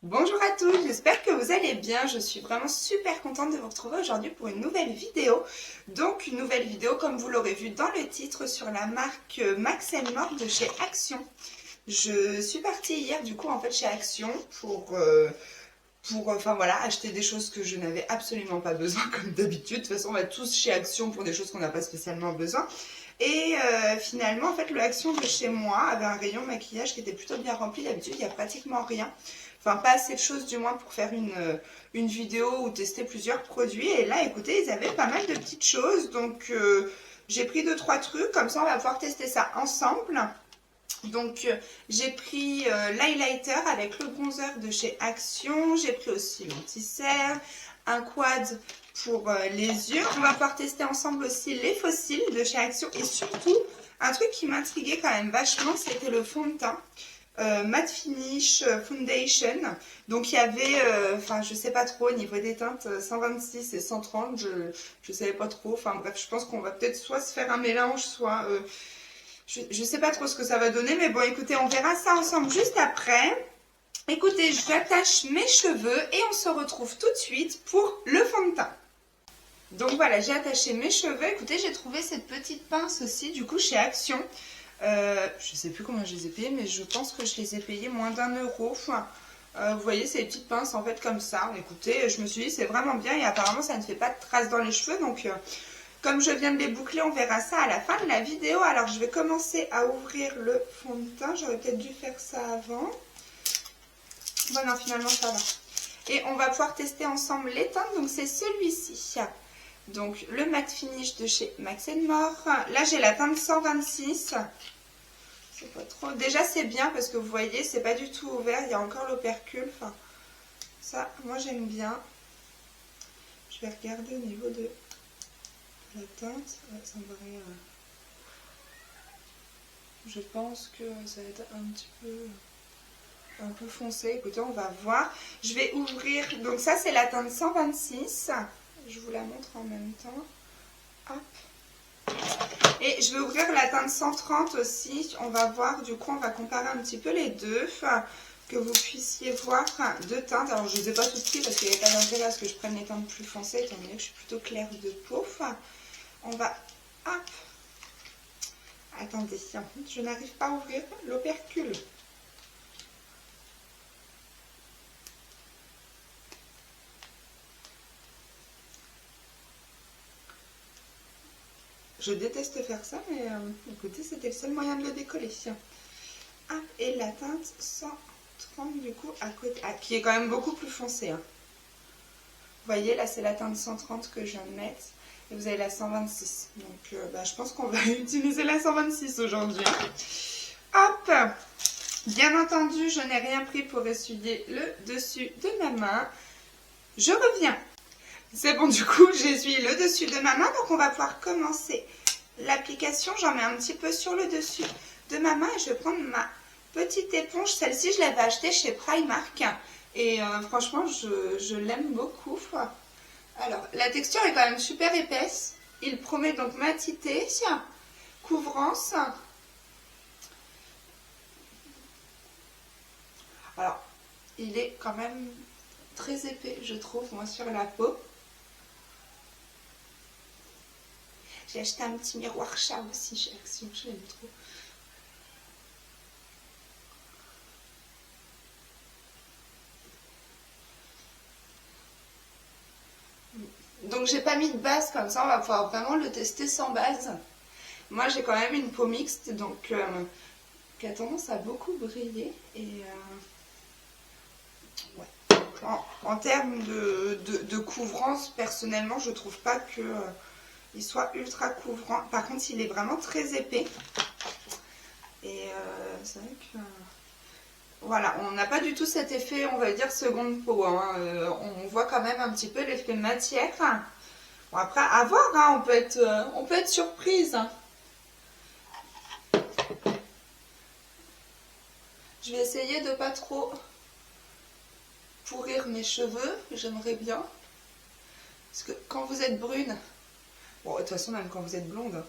Bonjour à tous, j'espère que vous allez bien. Je suis vraiment super contente de vous retrouver aujourd'hui pour une nouvelle vidéo. Donc une nouvelle vidéo comme vous l'aurez vu dans le titre sur la marque Max More de chez Action. Je suis partie hier du coup en fait chez Action pour enfin voilà, acheter des choses que je n'avais absolument pas besoin comme d'habitude. De toute façon on va tous chez Action pour des choses qu'on n'a pas spécialement besoin. Et finalement en fait le Action de chez moi avait un rayon maquillage qui était plutôt bien rempli. D'habitude il n'y a pratiquement rien. Enfin pas assez de choses du moins pour faire une vidéo ou tester plusieurs produits. Et là écoutez ils avaient pas mal de petites choses. Donc j'ai pris 2-3 trucs. Comme ça on va pouvoir tester ça ensemble. Donc j'ai pris l'highlighter avec le bronzer de chez Action. J'ai pris aussi l'anti-cerne, un quad pour les yeux. On va pouvoir tester ensemble aussi les fossiles de chez Action. Et surtout, un truc qui m'intriguait quand même vachement, c'était le fond de teint. Matte Finish Foundation. Donc il y avait, enfin je sais pas trop au niveau des teintes 126 et 130, je savais pas trop. Enfin bref, je pense qu'on va peut-être soit se faire un mélange, soit je sais pas trop ce que ça va donner, mais bon écoutez, on verra ça ensemble juste après. Écoutez, j'attache mes cheveux et on se retrouve tout de suite pour le fond de teint. Donc voilà, j'ai attaché mes cheveux. Écoutez, j'ai trouvé cette petite pince aussi, du coup chez Action. Je sais plus combien je les ai payés, mais je pense que je les ai payés moins d'1 euro. Enfin, vous voyez, c'est des petites pinces en fait comme ça. Écoutez, je me suis dit c'est vraiment bien et apparemment ça ne fait pas de traces dans les cheveux. Donc comme je viens de les boucler, on verra ça à la fin de la vidéo. Alors je vais commencer à ouvrir le fond de teint. J'aurais peut-être dû faire ça avant. Bon non, finalement ça va. Et on va pouvoir tester ensemble les teintes. Donc c'est celui-ci. Donc le matte finish de chez Max More. Là j'ai la teinte 126. C'est pas trop. Déjà c'est bien parce que vous voyez c'est pas du tout ouvert. Il y a encore l'opercule. Enfin, ça moi j'aime bien. Je vais regarder au niveau de la teinte. Ouais, ça me paraît. Je pense que ça va être un peu foncé. Écoutez, on va voir. Je vais ouvrir. Donc ça c'est la teinte 126. Je vous la montre en même temps. Hop. Et je vais ouvrir la teinte 130 aussi. On va voir, du coup, on va comparer un petit peu les deux. Que vous puissiez voir deux teintes. Alors, je ne les ai pas toutes prises parce qu'il n'y avait pas d'intérêt à ce que je prenne les teintes plus foncées, étant donné que je suis plutôt claire de peau. On va... Hop. Attendez, je n'arrive pas à ouvrir l'opercule. Je déteste faire ça, mais écoutez, c'était le seul moyen de le décoller. Hop, et la teinte 130 du coup à côté, qui est quand même beaucoup plus foncée. Vous voyez, là c'est la teinte 130 que je viens de mettre. Et vous avez la 126. Donc je pense qu'on va utiliser la 126 aujourd'hui. Hop! Bien entendu, je n'ai rien pris pour essuyer le dessus de ma main. Je reviens. C'est bon, du coup, j'essuie le dessus de ma main. Donc, on va pouvoir commencer l'application. J'en mets un petit peu sur le dessus de ma main. Et je vais prendre ma petite éponge. Celle-ci, je l'avais achetée chez Primark. Et franchement, je l'aime beaucoup. Alors, la texture est quand même super épaisse. Il promet donc matité, couvrance. Alors, il est quand même très épais, je trouve, moi, sur la peau. J'ai acheté un petit miroir chat aussi chez Action, je l'aime trop. Donc j'ai pas mis de base, comme ça on va pouvoir vraiment le tester sans base. Moi j'ai quand même une peau mixte, donc qui a tendance à beaucoup briller. Et ouais. En termes de couvrance, personnellement je trouve pas que il soit ultra couvrant. Par contre il est vraiment très épais. Et c'est vrai que... Voilà, on n'a pas du tout cet effet, on va dire, seconde peau. Hein. On voit quand même un petit peu l'effet matière. Bon, après, à voir, hein, on peut être surprise. Je vais essayer de pas trop pourrir mes cheveux, j'aimerais bien. Parce que quand vous êtes brune, bon, de toute façon, même quand vous êtes blonde,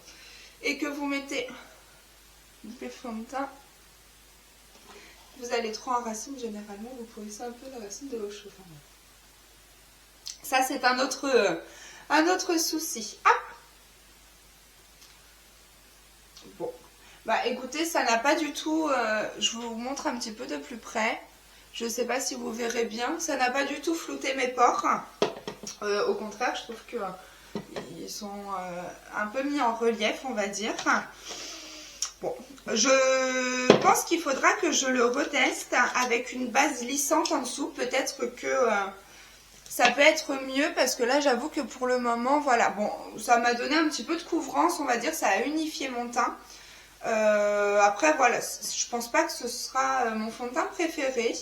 et que vous mettez du fond de teint, vous allez trop en racine, généralement, vous pourrissez un peu la racine de vos cheveux. Ça, c'est un autre souci. Hop. Bon. Bah écoutez, ça n'a pas du tout... je vous montre un petit peu de plus près. Je ne sais pas si vous verrez bien. Ça n'a pas du tout flouté mes pores. Au contraire, je trouve que ils sont un peu mis en relief, on va dire. Bon, je pense qu'il faudra que je le reteste avec une base lissante en dessous. Peut-être que ça peut être mieux parce que là, j'avoue que pour le moment, voilà. Bon, ça m'a donné un petit peu de couvrance, on va dire. Ça a unifié mon teint. Après, voilà, je pense pas que ce sera mon fond de teint préféré.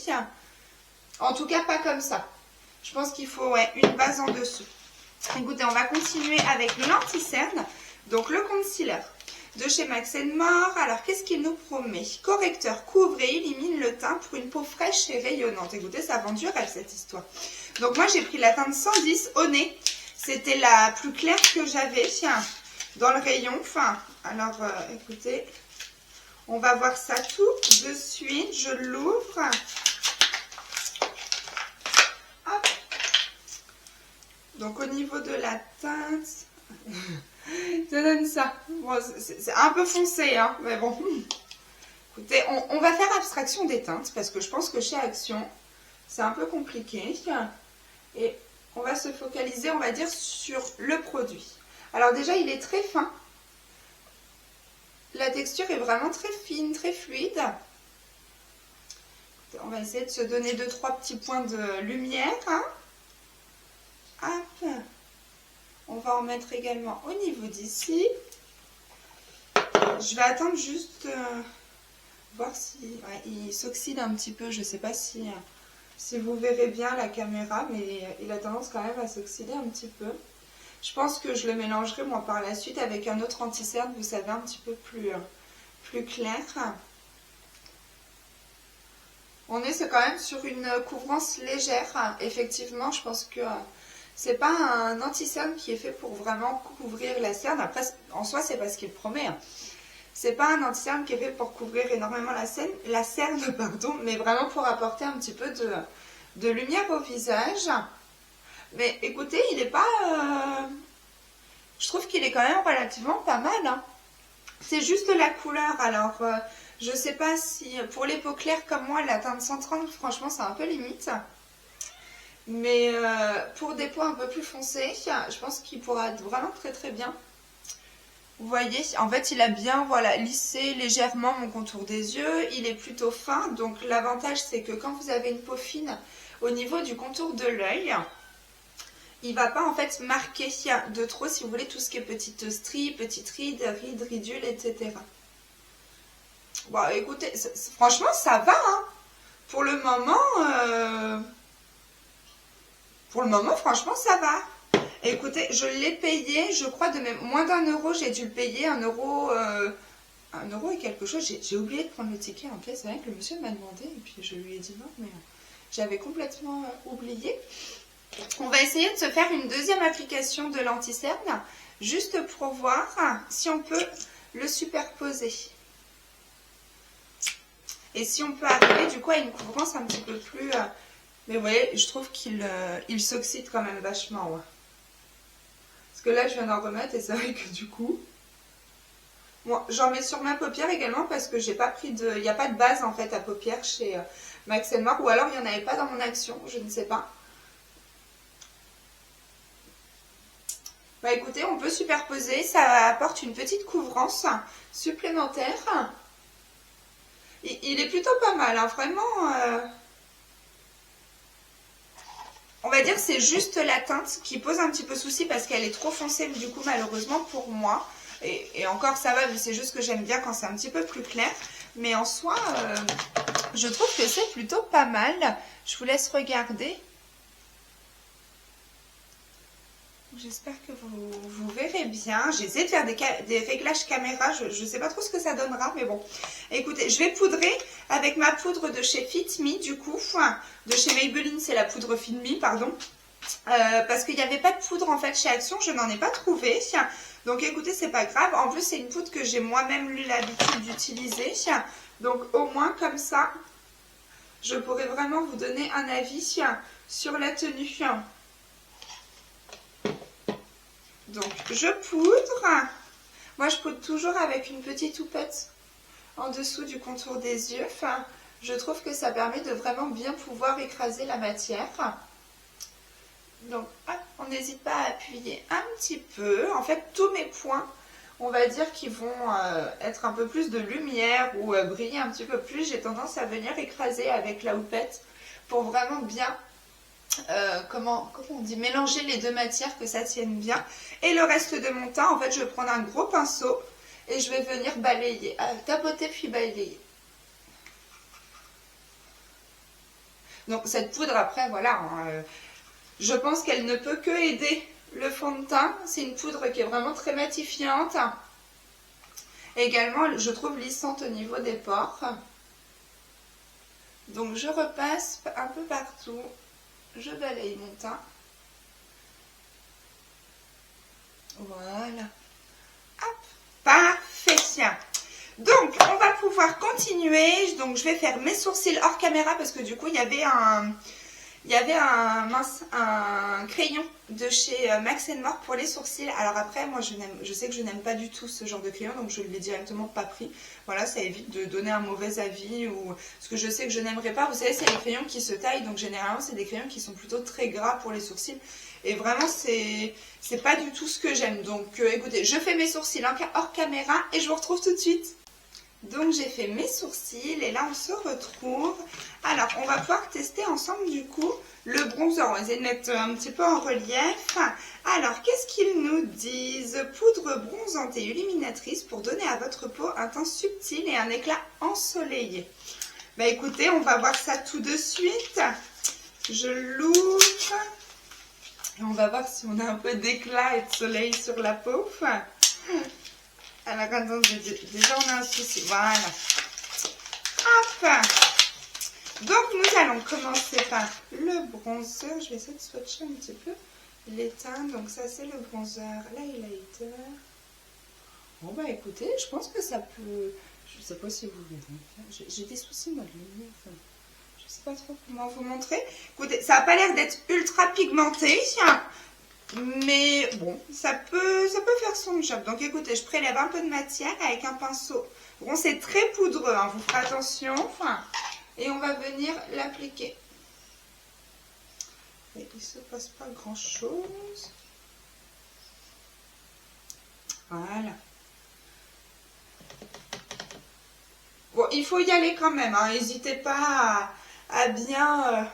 En tout cas, pas comme ça. Je pense qu'il faut une base en dessous. Écoutez, on va continuer avec l'anti-cerne. Donc, le concealer de chez Max More. Alors, qu'est-ce qu'il nous promet? Correcteur, couvre et élimine le teint pour une peau fraîche et rayonnante. Écoutez, ça vend du rêve, cette histoire. Donc, moi, j'ai pris la teinte 110 au nez. C'était la plus claire que j'avais dans le rayon. Enfin, alors, écoutez, on va voir ça tout de suite. Je l'ouvre. Hop. Donc, au niveau de la teinte... ça donne ça. Bon, c'est un peu foncé, hein, mais bon. Écoutez, on va faire abstraction des teintes parce que je pense que chez Action, c'est un peu compliqué. Et on va se focaliser, on va dire, sur le produit. Alors déjà, il est très fin. La texture est vraiment très fine, très fluide. On va essayer de se donner 2-3 petits points de lumière. Hein. Hop. On va en mettre également au niveau d'ici. Je vais attendre juste voir si il s'oxyde un petit peu. Je ne sais pas si vous verrez bien la caméra, mais il a tendance quand même à s'oxyder un petit peu. Je pense que je le mélangerai moi par la suite avec un autre anti-cerne, vous savez, un petit peu plus clair. On est quand même sur une couvrance légère. Effectivement, je pense que c'est pas un anti-cerne qui est fait pour vraiment couvrir la cerne. Après, en soi, c'est pas ce qu'il promet. C'est pas un anti-cerne qui est fait pour couvrir énormément la cerne, pardon, mais vraiment pour apporter un petit peu de lumière au visage. Mais écoutez, il est pas... je trouve qu'il est quand même relativement pas mal. Hein. C'est juste la couleur. Alors, je sais pas si... Pour les peaux claires comme moi, la teinte 130, franchement, c'est un peu limite. Mais pour des peaux un peu plus foncées, je pense qu'il pourra être vraiment très très bien. Vous voyez, en fait, il a bien lissé légèrement mon contour des yeux. Il est plutôt fin. Donc, l'avantage, c'est que quand vous avez une peau fine, au niveau du contour de l'œil, il ne va pas en fait marquer de trop, si vous voulez, tout ce qui est petites stries, petites rides, ridules, etc. Bon, écoutez, franchement, ça va. Hein. Pour le moment, franchement, ça va. Écoutez, je l'ai payé, je crois, de même moins d'€1, j'ai dû le payer 1€ et quelque chose. J'ai oublié de prendre le ticket en caisse, c'est vrai que le monsieur m'a demandé, et puis je lui ai dit non, mais j'avais complètement oublié. On va essayer de se faire une deuxième application de l'anti-cerne, juste pour voir si on peut le superposer. Et si on peut arriver du coup à une couvrance un petit peu plus... Mais vous voyez, je trouve qu'il s'oxyde quand même vachement. Ouais. Parce que là, je viens d'en remettre et c'est vrai que du coup... Bon, j'en mets sur ma paupière également parce que j'ai pas pris de... Il n'y a pas de base en fait à paupières chez Max More. Ou alors il n'y en avait pas dans mon action, je ne sais pas. Bah écoutez, on peut superposer. Ça apporte une petite couvrance supplémentaire. Il est plutôt pas mal, hein, vraiment... On va dire que c'est juste la teinte qui pose un petit peu souci parce qu'elle est trop foncée du coup malheureusement pour moi. Et encore ça va, mais c'est juste que j'aime bien quand c'est un petit peu plus clair. Mais en soi, je trouve que c'est plutôt pas mal. Je vous laisse regarder. J'espère que vous verrez bien. J'ai essayé de faire des réglages caméra. Je ne sais pas trop ce que ça donnera, mais bon. Écoutez, je vais poudrer avec ma poudre de chez Fit Me, du coup. De chez Maybelline, c'est la poudre Fit Me, pardon. Parce qu'il n'y avait pas de poudre, en fait, chez Action. Je n'en ai pas trouvé. Donc, écoutez, c'est pas grave. En plus, c'est une poudre que j'ai moi-même eu l'habitude d'utiliser. Donc, au moins, comme ça, je pourrais vraiment vous donner un avis sur la tenue. Donc je poudre. Moi je poudre toujours avec une petite houppette en dessous du contour des yeux. Je trouve que ça permet de vraiment bien pouvoir écraser la matière. Donc hop, on n'hésite pas à appuyer un petit peu. En fait tous mes points, on va dire qu'ils vont être un peu plus de lumière ou briller un petit peu plus. J'ai tendance à venir écraser avec la houppette pour vraiment bien, comment on dit, mélanger les deux matières, que ça tienne bien. Et le reste de mon teint, en fait, je vais prendre un gros pinceau et je vais venir balayer, tapoter puis balayer. Donc cette poudre, après, voilà, hein, je pense qu'elle ne peut que aider le fond de teint. C'est une poudre qui est vraiment très matifiante. Également, je trouve lissante au niveau des pores. Donc je repasse un peu partout. Je balaye mon teint. Voilà. Hop, parfait. Donc, on va pouvoir continuer. Donc, je vais faire mes sourcils hors caméra parce que du coup, il y avait un crayon de chez Max More pour les sourcils. Alors après, moi, je sais que je n'aime pas du tout ce genre de crayon, donc je ne l'ai directement pas pris. Voilà, ça évite de donner un mauvais avis ou ce que je sais que je n'aimerais pas. Vous savez, c'est les crayons qui se taillent, donc généralement, c'est des crayons qui sont plutôt très gras pour les sourcils. Et vraiment, c'est pas du tout ce que j'aime. Donc, écoutez, je fais mes sourcils hors caméra et je vous retrouve tout de suite. Donc j'ai fait mes sourcils et là on se retrouve. Alors on va pouvoir tester ensemble du coup le bronzer. On va essayer de mettre un petit peu en relief. Alors qu'est-ce qu'ils nous disent? Poudre bronzante et illuminatrice pour donner à votre peau un teint subtil et un éclat ensoleillé. Bah écoutez, on va voir ça tout de suite. Je l'ouvre et on va voir si on a un peu d'éclat et de soleil sur la peau. Alors, attendez, déjà on a un souci. Voilà. Hop. Donc, nous allons commencer par le bronzer. Je vais essayer de swatcher un petit peu les teints. Donc, ça, c'est le bronzer, l'highlighter. Bon, bah écoutez, je pense que ça peut... Je ne sais pas si vous verrez. J'ai des soucis, moi, de lumière. Enfin, je ne sais pas trop comment vous montrer. Écoutez, ça n'a pas l'air d'être ultra pigmenté. Mais bon, ça peut faire son job. Donc écoutez, je prélève un peu de matière avec un pinceau. Bon, c'est très poudreux, hein, vous ferez attention. Et on va venir l'appliquer. Et il ne se passe pas grand chose. Voilà. Bon, il faut y aller quand même. N'hésitez pas à bien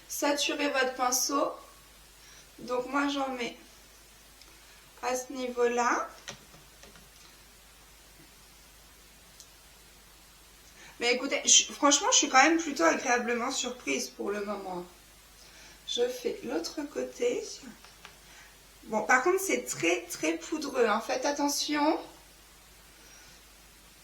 saturer votre pinceau. Donc moi j'en mets à ce niveau-là. Mais écoutez, franchement je suis quand même plutôt agréablement surprise pour le moment. Je fais l'autre côté. Bon, par contre c'est très très poudreux. Faites attention.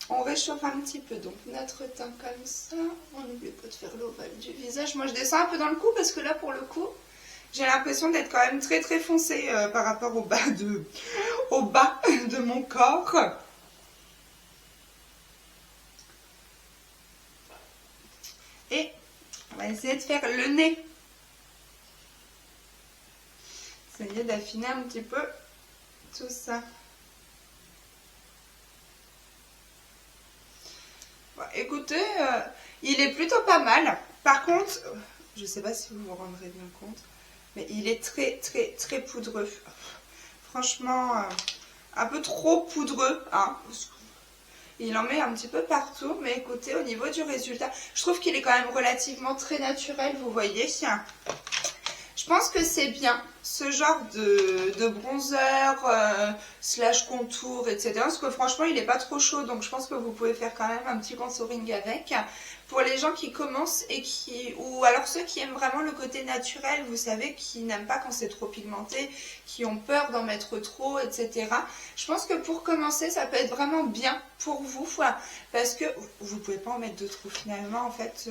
On réchauffe un petit peu donc notre teint comme ça. On n'oublie pas de faire l'ovale du visage. Moi je descends un peu dans le cou parce que là pour le coup... J'ai l'impression d'être quand même très très foncé par rapport au bas de mon corps. Et on va essayer de faire le nez. Essayer d'affiner un petit peu tout ça. Bon, écoutez, il est plutôt pas mal. Par contre, je ne sais pas si vous vous rendrez bien compte. Mais il est très très très poudreux. Franchement, un peu trop poudreux. Il en met un petit peu partout. Mais écoutez, au niveau du résultat, je trouve qu'il est quand même relativement très naturel. Vous voyez. Je pense que c'est bien ce genre de bronzer slash contour, etc. Parce que franchement, il n'est pas trop chaud. Donc je pense que vous pouvez faire quand même un petit contouring avec. Pour les gens qui commencent et ou alors ceux qui aiment vraiment le côté naturel, vous savez, qui n'aiment pas quand c'est trop pigmenté, qui ont peur d'en mettre trop, etc. Je pense que pour commencer, ça peut être vraiment bien pour vous, parce que vous ne pouvez pas en mettre de trop finalement, en fait.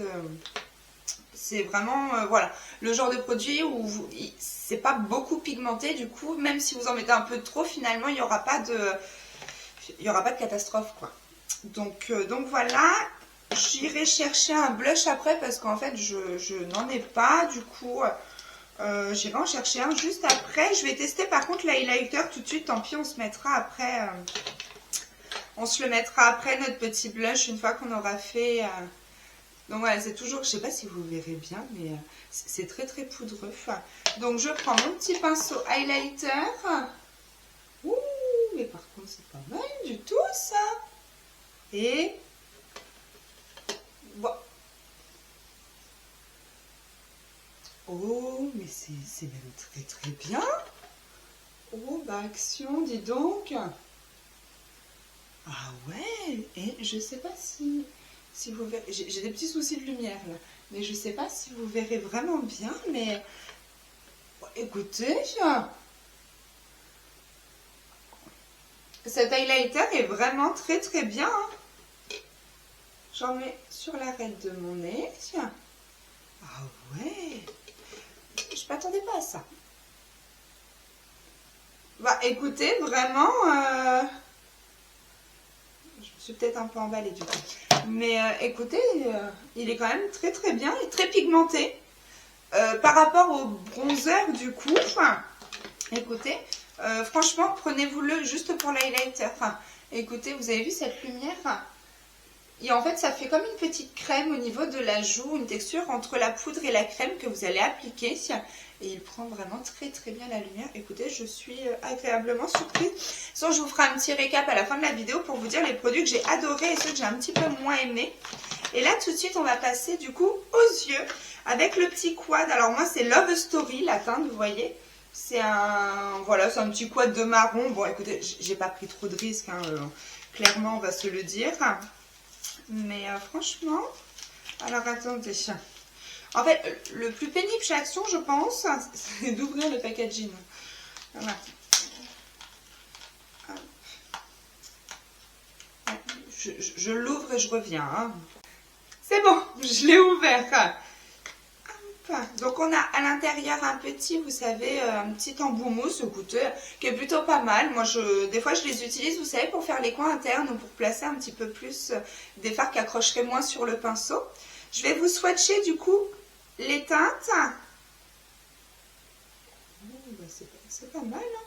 C'est vraiment, voilà, le genre de produit où c'est pas beaucoup pigmenté, du coup, même si vous en mettez un peu de trop, finalement, il n'y aura pas de catastrophe, quoi. Donc voilà. J'irai chercher un blush après parce qu'en fait, je n'en ai pas. Du coup, j'irai en chercher un juste après. Je vais tester par contre l'highlighter tout de suite. Tant pis, on se mettra après. On se le mettra après, notre petit blush, une fois qu'on aura fait... Donc voilà, c'est toujours... Je sais pas si vous verrez bien, mais c'est très très poudreux. Donc je prends mon petit pinceau highlighter. Ouh, mais par contre, c'est pas mal du tout, ça. Et... Bon. Oh, mais c'est même très très bien. Oh, bah action, dis donc. Ah ouais, et je sais pas si vous verrez, j'ai des petits soucis de lumière là, mais je sais pas si vous verrez vraiment bien, mais écoutez, cet highlighter est vraiment très très bien. Hein. J'en mets sur l'arête de mon nez. Ah ouais, je m'attendais pas à ça. Bah écoutez, vraiment... Je me suis peut-être un peu emballée du coup. Mais écoutez, il est quand même très très bien et très pigmenté. Par rapport au bronzer du coup, écoutez, franchement, prenez-vous-le juste pour l'highlighter. Écoutez, vous avez vu cette lumière? Et en fait, ça fait comme une petite crème au niveau de la joue, une texture entre la poudre et la crème que vous allez appliquer. Et il prend vraiment très très bien la lumière. Écoutez, je suis agréablement surprise. Sinon, je vous ferai un petit récap à la fin de la vidéo pour vous dire les produits que j'ai adorés et ceux que j'ai un petit peu moins aimés. Et là, tout de suite, on va passer du coup aux yeux avec le petit quad. Alors moi, c'est Love Story, la teinte, vous voyez. C'est un, voilà, c'est un petit quad de marron. Bon, écoutez, j'ai pas pris trop de risques, hein, clairement, on va se le dire. Mais franchement, alors attendez. En fait, le plus pénible chez Action, je pense, c'est d'ouvrir le packaging. Voilà. Je l'ouvre et je reviens. Hein. C'est bon, je l'ai ouvert. Donc on a à l'intérieur un petit, vous savez, un petit embout mousse, écoutez, qui est plutôt pas mal. Moi, des fois, je les utilise, vous savez, pour faire les coins internes ou pour placer un petit peu plus des fards qui accrocheraient moins sur le pinceau. Je vais vous swatcher du coup les teintes. C'est pas mal. Hein.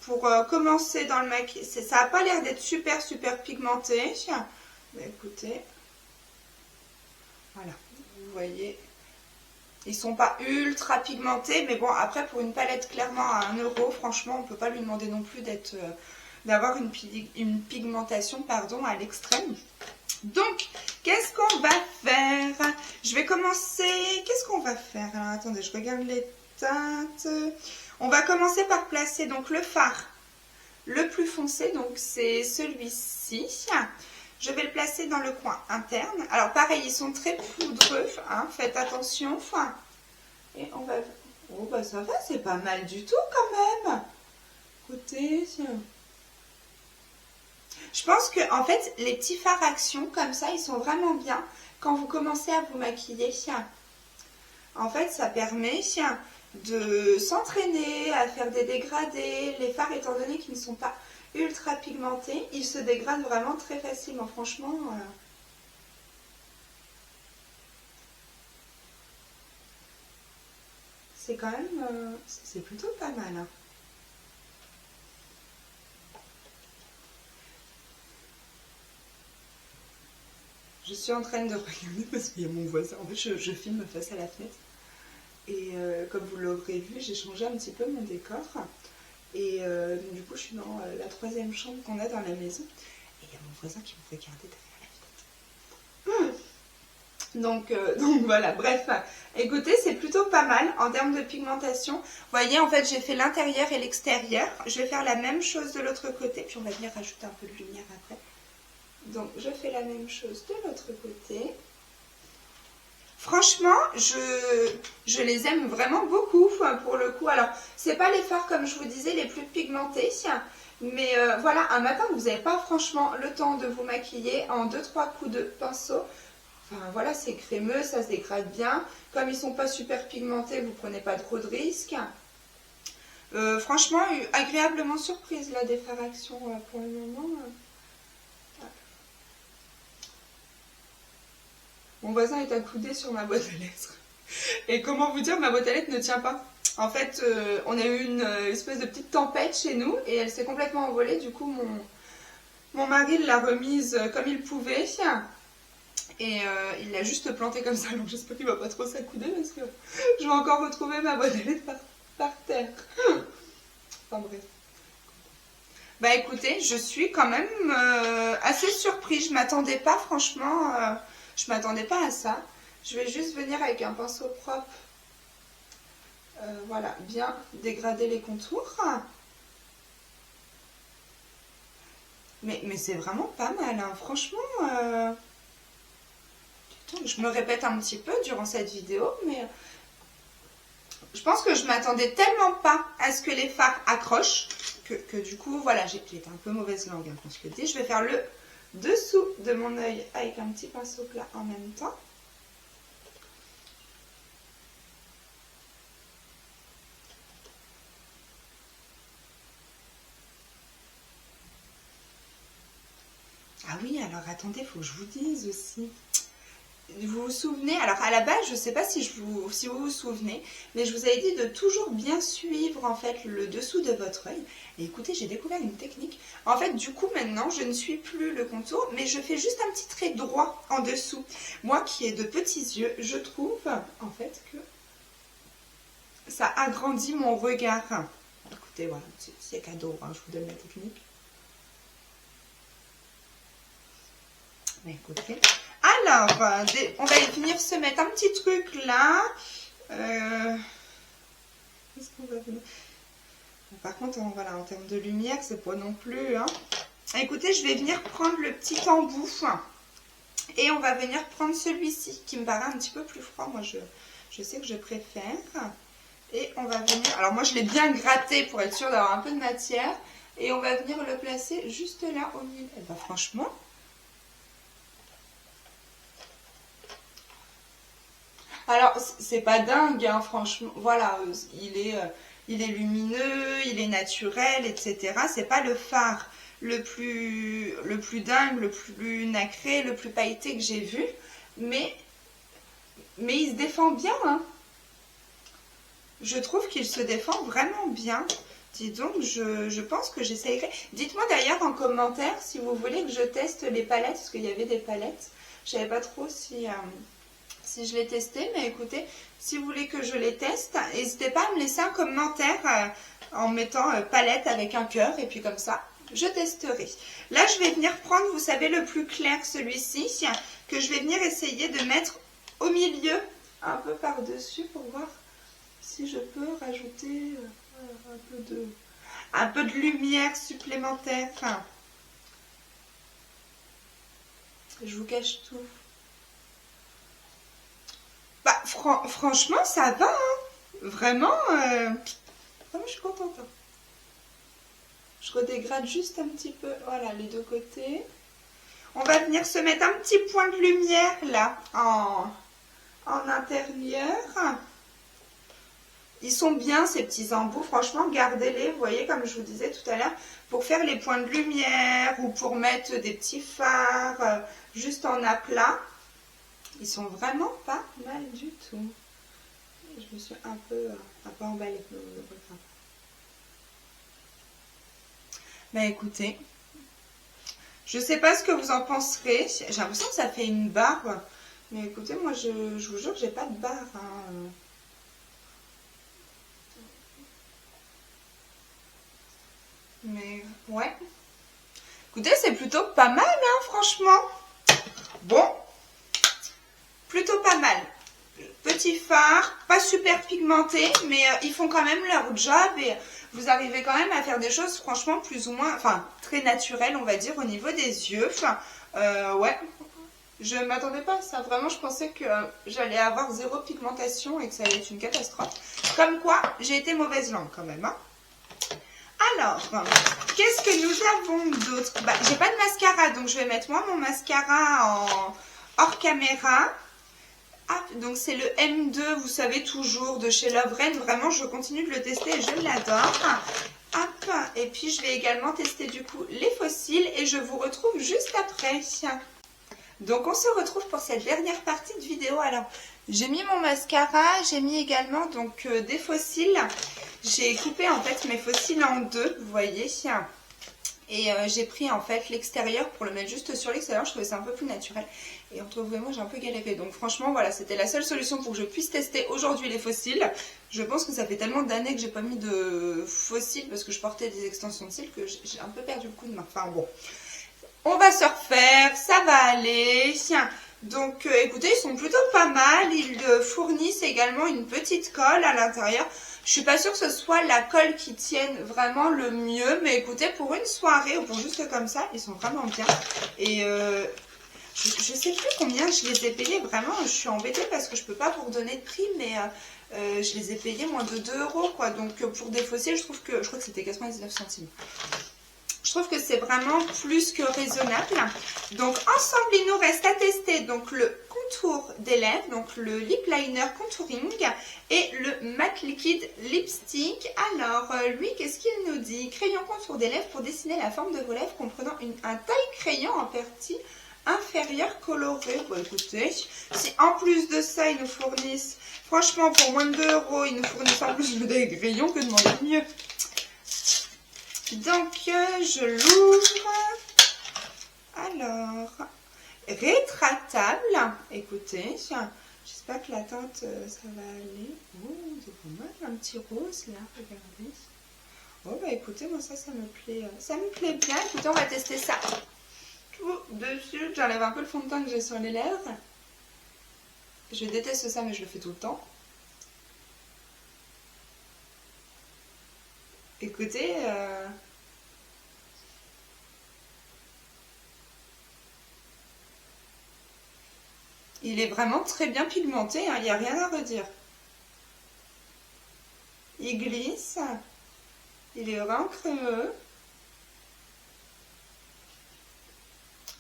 Pour commencer dans le maquillage, ça n'a pas l'air d'être super super pigmenté. Mais écoutez, voilà, vous voyez. Ils sont pas ultra pigmentés, mais bon, après, pour une palette clairement à 1 €, franchement, on ne peut pas lui demander non plus d'avoir une pigmentation pardon, à l'extrême. Donc, qu'est-ce qu'on va faire? Je vais commencer... Qu'est-ce qu'on va faire? Alors, attendez, je regarde les teintes. On va commencer par placer donc le fard le plus foncé, donc c'est celui-ci. Je vais le placer dans le coin interne. Alors pareil, ils sont très poudreux, hein, faites attention. Et on va... Oh bah ça va, c'est pas mal du tout quand même. Écoutez, je pense que en fait, les petits fards Action comme ça, ils sont vraiment bien quand vous commencez à vous maquiller. En fait, ça permet de s'entraîner à faire des dégradés. Les fards, étant donné qu'ils ne sont pas ultra pigmentés, ils se dégradent vraiment très facilement. Franchement, c'est quand même, c'est plutôt pas mal. Hein. Je suis en train de regarder parce qu'il y a mon voisin. En fait, je filme face à la fenêtre. Et comme vous l'aurez vu, j'ai changé un petit peu mon décor. Et donc, du coup, je suis dans la 3e chambre qu'on a dans la maison. Et il y a mon voisin qui me regardait derrière la fenêtre. Donc voilà, bref. Écoutez, c'est plutôt pas mal en termes de pigmentation. Vous voyez, en fait, j'ai fait l'intérieur et l'extérieur. Je vais faire la même chose de l'autre côté. Puis on va venir rajouter un peu de lumière après. Donc, je fais la même chose de l'autre côté. Franchement, je les aime vraiment beaucoup pour le coup. Alors, c'est pas les fards, comme je vous disais, les plus pigmentés. Mais voilà, un matin, vous n'avez pas franchement le temps de vous maquiller en 2-3 coups de pinceau. Enfin, voilà, c'est crémeux, ça se dégrade bien. Comme ils sont pas super pigmentés, vous prenez pas trop de risques. Franchement, agréablement surprise là des fards Action pour le moment. Mon voisin est accoudé sur ma boîte à lettres. Et comment vous dire, ma boîte à lettres ne tient pas. En fait, on a eu une espèce de petite tempête chez nous et elle s'est complètement envolée. Du coup, mon mari l'a remise comme il pouvait. Et il l'a juste plantée comme ça. Donc j'espère qu'il va pas trop s'accouder parce que je vais encore retrouver ma boîte à lettres par terre. Enfin bref. Bah écoutez, je suis quand même assez surprise. Je m'attendais pas, franchement, je m'attendais pas à ça. Je vais juste venir avec un pinceau propre. Voilà, bien dégrader les contours. Mais c'est vraiment pas mal, hein. Franchement, je me répète un petit peu durant cette vidéo, mais je pense que je m'attendais tellement pas à ce que les fards accrochent que du coup, voilà, j'ai été un peu mauvaise langue, hein, qu'on se le dit. Je vais faire le dessous de mon œil avec un petit pinceau plat en même temps. Ah oui, alors attendez, il faut que je vous dise aussi. Vous vous souvenez, alors à la base, je ne sais pas si vous vous souvenez, mais je vous avais dit de toujours bien suivre en fait le dessous de votre œil. Et écoutez, j'ai découvert une technique. En fait, du coup, maintenant, je ne suis plus le contour, mais je fais juste un petit trait droit en dessous. Moi qui ai de petits yeux, je trouve en fait que ça agrandit mon regard. Écoutez, voilà, c'est cadeau, hein, je vous donne la technique. Mais écoutez... Alors, on va venir se mettre un petit truc là. Qu'est-ce qu'on va venir... Par contre, voilà, en termes de lumière, c'est pas non plus... Hein. Écoutez, je vais venir prendre le petit embout. Et on va venir prendre celui-ci, qui me paraît un petit peu plus froid. Moi, je sais que je préfère. Et on va venir... Alors moi, je l'ai bien gratté pour être sûr d'avoir un peu de matière. Et on va venir le placer juste là au milieu. Et ben, franchement... Alors, c'est pas dingue, hein, franchement. Voilà, il est lumineux, il est naturel, etc. C'est pas le fard le plus dingue, le plus nacré, le plus pailleté que j'ai vu. Mais il se défend bien, hein. Je trouve qu'il se défend vraiment bien. Dis donc, je pense que j'essayerai. Dites-moi d'ailleurs en commentaire si vous voulez que je teste les palettes, parce qu'il y avait des palettes. Je savais pas trop si je les testais, mais écoutez, si vous voulez que je les teste, n'hésitez pas à me laisser un commentaire en mettant palette avec un cœur, et puis comme ça, je testerai. Là, je vais venir prendre, vous savez, le plus clair, celui-ci, que je vais venir essayer de mettre au milieu, un peu par-dessus, pour voir si je peux rajouter un peu de lumière supplémentaire. Enfin, je vous cache tout. Bah, franchement, ça va, hein. Vraiment, je suis contente. Hein. Je redégrade juste un petit peu, voilà, les deux côtés. On va venir se mettre un petit point de lumière, là, en intérieur. Ils sont bien, ces petits embouts. Franchement, gardez-les, vous voyez, comme je vous disais tout à l'heure, pour faire les points de lumière ou pour mettre des petits fards juste en aplat. Ils sont vraiment pas mal du tout. Je me suis un peu emballée. Ben écoutez, je sais pas ce que vous en penserez. J'ai l'impression que ça fait une barre. Mais écoutez, moi je vous jure que j'ai pas de barre. Hein. Mais ouais. Écoutez, c'est plutôt pas mal, hein, franchement. Bon. Plutôt pas mal. Petit fard, pas super pigmenté, mais ils font quand même leur job et vous arrivez quand même à faire des choses franchement plus ou moins, enfin très naturelles on va dire au niveau des yeux. Enfin, ouais, je m'attendais pas à ça. Vraiment, je pensais que j'allais avoir zéro pigmentation et que ça allait être une catastrophe. Comme quoi, j'ai été mauvaise langue quand même. Hein. Alors, qu'est-ce que nous avons d'autre? Bah, j'ai pas de mascara, donc je vais mettre moi mon mascara en hors caméra. Ah, donc c'est le M2, vous savez toujours, de chez Lovren. Vraiment, je continue de le tester et je l'adore. Hop, et puis je vais également tester du coup les fossiles et je vous retrouve juste après. Donc on se retrouve pour cette dernière partie de vidéo. Alors j'ai mis mon mascara, j'ai mis également donc des faux cils. J'ai coupé en fait mes faux cils en deux, vous voyez. Et j'ai pris en fait l'extérieur pour le mettre juste sur l'extérieur, je trouvais ça un peu plus naturel. Et entre vous et moi j'ai un peu galéré. Donc franchement voilà, c'était la seule solution pour que je puisse tester aujourd'hui les faux cils. Je pense que ça fait tellement d'années que j'ai pas mis de faux cils parce que je portais des extensions de cils que j'ai un peu perdu le coup de main. Enfin bon, on va se refaire, ça va aller. Donc écoutez, ils sont plutôt pas mal. Ils fournissent également une petite colle à l'intérieur. Je suis pas sûre que ce soit la colle qui tienne vraiment le mieux. Mais écoutez, pour une soirée ou pour juste comme ça, ils sont vraiment bien. Et je sais plus combien je les ai payés. Vraiment, je suis embêtée parce que je peux pas vous redonner de prix. Mais je les ai payés moins de 2 € quoi. Donc pour des fossiles, je crois que c'était 99 centimes. Je trouve que c'est vraiment plus que raisonnable. Donc ensemble, il nous reste à tester donc le contour des lèvres, donc le lip liner contouring et le matte liquide lipstick. Alors lui, qu'est-ce qu'il nous dit? Crayon contour des lèvres pour dessiner la forme de vos lèvres comprenant un taille crayon en partie inférieure colorée. Bon écoutez, si en plus de ça, ils nous fournissent, franchement pour moins de 2 €, ils nous fournissent en plus des crayons, que demander mieux. Donc, je l'ouvre. Alors, rétractable. Écoutez, j'espère que la teinte, ça va aller. Oh, c'est pas mal, un petit rose là, regardez. Oh, bah écoutez, moi ça me plaît bien. Écoutez, on va tester ça tout dessus. J'enlève un peu le fond de teint que j'ai sur les lèvres. Je déteste ça, mais je le fais tout le temps. Écoutez, il est vraiment très bien pigmenté, hein, il n'y a rien à redire. Il glisse, il est vraiment crémeux.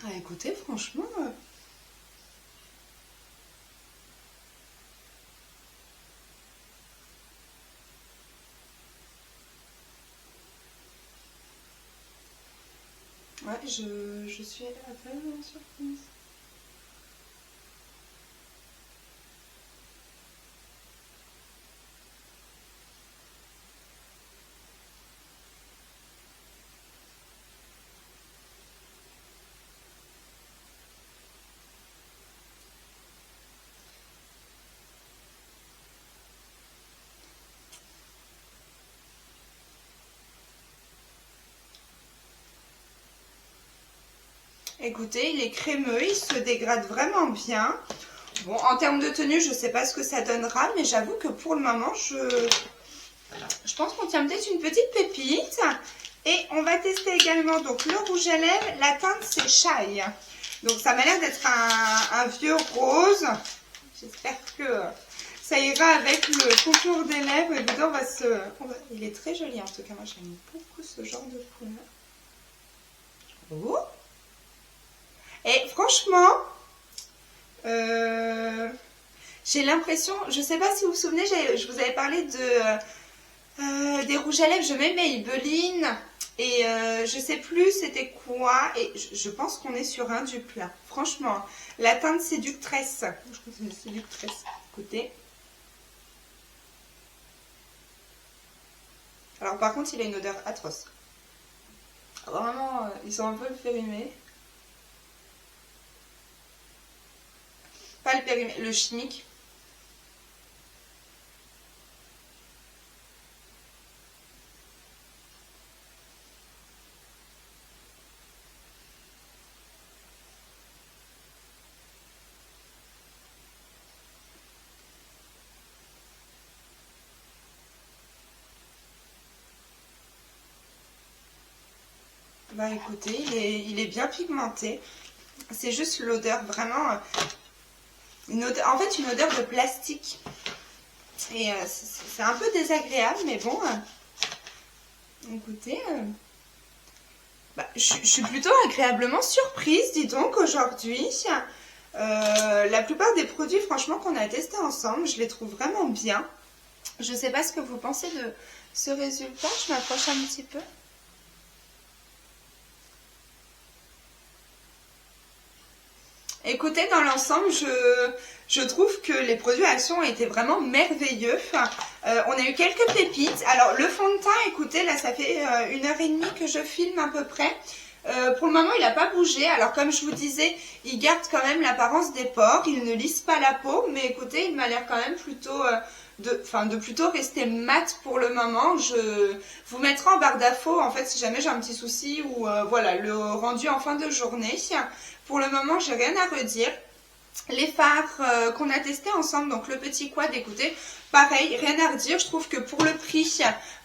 Ah, écoutez, franchement... Ouais, je suis vraiment surprise. Écoutez, il est crémeux, il se dégrade vraiment bien. Bon, en termes de tenue, je ne sais pas ce que ça donnera, mais j'avoue que pour le moment, je pense qu'on tient peut-être une petite pépite. Et on va tester également donc le rouge à lèvres. La teinte, c'est Shy. Donc ça m'a l'air d'être un vieux rose. J'espère que ça ira avec le contour des lèvres. Et dedans, il est très joli en tout cas. Moi, j'aime beaucoup ce genre de couleur. Oh! Et franchement, j'ai l'impression, je ne sais pas si vous vous souvenez, je vous avais parlé des rouges à lèvres, je mets Maybelline et je ne sais plus c'était quoi. Et je pense qu'on est sur un dupe là. Franchement, la teinte séductresse. Je crois que c'est séductresse. Écoutez. Alors par contre, il a une odeur atroce. Vraiment, ils sont un peu périmés. Pas le périmé, le chimique. Bah écoutez, il est bien pigmenté. C'est juste l'odeur vraiment... en fait, une odeur de plastique. Et c'est un peu désagréable, mais bon. Écoutez, je suis plutôt agréablement surprise, dis donc, aujourd'hui. La plupart des produits, franchement, qu'on a testés ensemble, je les trouve vraiment bien. Je ne sais pas ce que vous pensez de ce résultat. Je m'approche un petit peu. Écoutez, dans l'ensemble, je trouve que les produits Action étaient vraiment merveilleux. On a eu quelques pépites. Alors, le fond de teint, écoutez, là, ça fait 1h30 que je filme à peu près. Pour le moment, il n'a pas bougé. Alors, comme je vous disais, il garde quand même l'apparence des pores. Il ne lisse pas la peau. Mais écoutez, il m'a l'air quand même plutôt... de plutôt rester mat pour le moment. Je vous mettrai en barre d'infos en fait si jamais j'ai un petit souci ou voilà le rendu en fin de journée. Pour le moment, j'ai rien à redire. Les fards qu'on a testés ensemble, donc le petit quad, écoutez, pareil, rien à redire. Je trouve que pour le prix,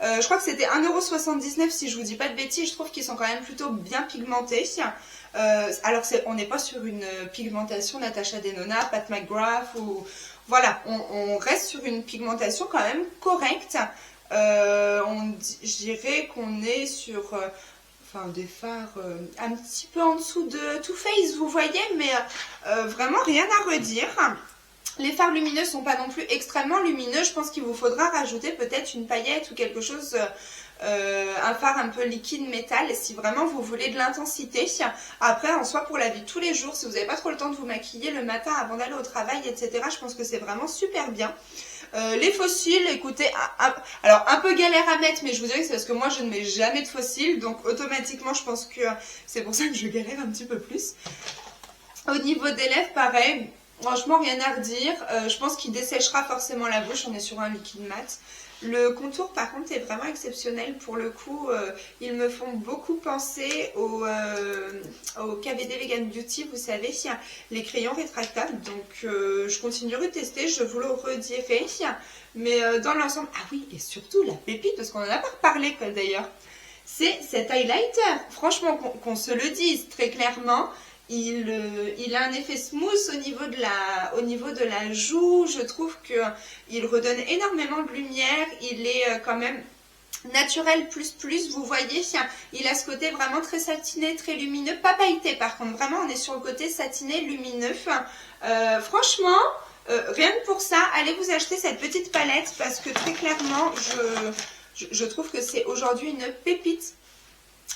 je crois que c'était 1,79 € si je vous dis pas de bêtises, je trouve qu'ils sont quand même plutôt bien pigmentés. Alors on n'est pas sur une pigmentation Natasha Denona, Pat McGrath ou... Voilà, on reste sur une pigmentation quand même correcte. Je dirais qu'on est sur... des fards un petit peu en dessous de Too Faced, vous voyez, mais vraiment rien à redire. Les fards lumineux sont pas non plus extrêmement lumineux. Je pense qu'il vous faudra rajouter peut-être une paillette ou quelque chose, un fard un peu liquide métal si vraiment vous voulez de l'intensité. Après, en soi, pour la vie de tous les jours, si vous n'avez pas trop le temps de vous maquiller le matin avant d'aller au travail, etc., je pense que c'est vraiment super bien. Les fossiles, écoutez, alors un peu galère à mettre, mais je vous dirais que c'est parce que moi je ne mets jamais de fossiles, donc automatiquement je pense que c'est pour ça que je galère un petit peu plus. Au niveau des lèvres, pareil, franchement rien à redire. Je pense qu'il desséchera forcément la bouche, on est sur un liquide mat. Le contour par contre est vraiment exceptionnel pour le coup, ils me font beaucoup penser au KVD Vegan Beauty, vous savez, les crayons rétractables, donc je continuerai de tester, je vous le redirai, mais dans l'ensemble, ah oui, et surtout la pépite, parce qu'on n'en a pas reparlé d'ailleurs, c'est cet highlighter, franchement qu'on se le dise très clairement. Il a un effet smooth au niveau de la joue. Je trouve qu'il redonne énormément de lumière. Il est quand même naturel plus. Vous voyez, il a ce côté vraiment très satiné, très lumineux. Pas pailleté par contre. Vraiment, on est sur le côté satiné, lumineux. Franchement, rien que pour ça, allez vous acheter cette petite palette parce que très clairement, je trouve que c'est aujourd'hui une pépite.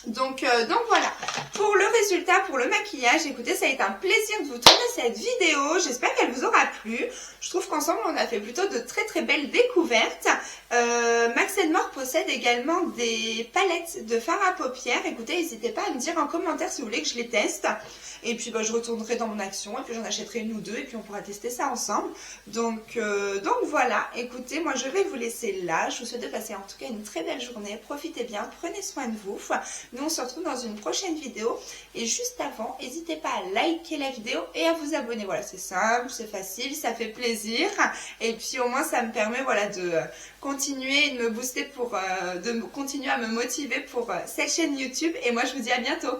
Donc voilà, pour le résultat, pour le maquillage, écoutez, ça a été un plaisir de vous tourner cette vidéo, j'espère qu'elle vous aura plu. Je trouve qu'ensemble on a fait plutôt de très belles découvertes. Max & More possède également des palettes de fard à paupières, écoutez, n'hésitez pas à me dire en commentaire si vous voulez que je les teste. Et puis je retournerai dans mon action et puis j'en achèterai une ou deux et puis on pourra tester ça ensemble. Donc voilà, écoutez, moi je vais vous laisser là. Je vous souhaite de passer en tout cas une très belle journée. Profitez bien, prenez soin de vous. Nous on se retrouve dans une prochaine vidéo. Et juste avant, n'hésitez pas à liker la vidéo et à vous abonner. Voilà, c'est simple, c'est facile, ça fait plaisir. Et puis au moins ça me permet voilà, de continuer de me booster de continuer à me motiver pour cette chaîne YouTube. Et moi je vous dis à bientôt.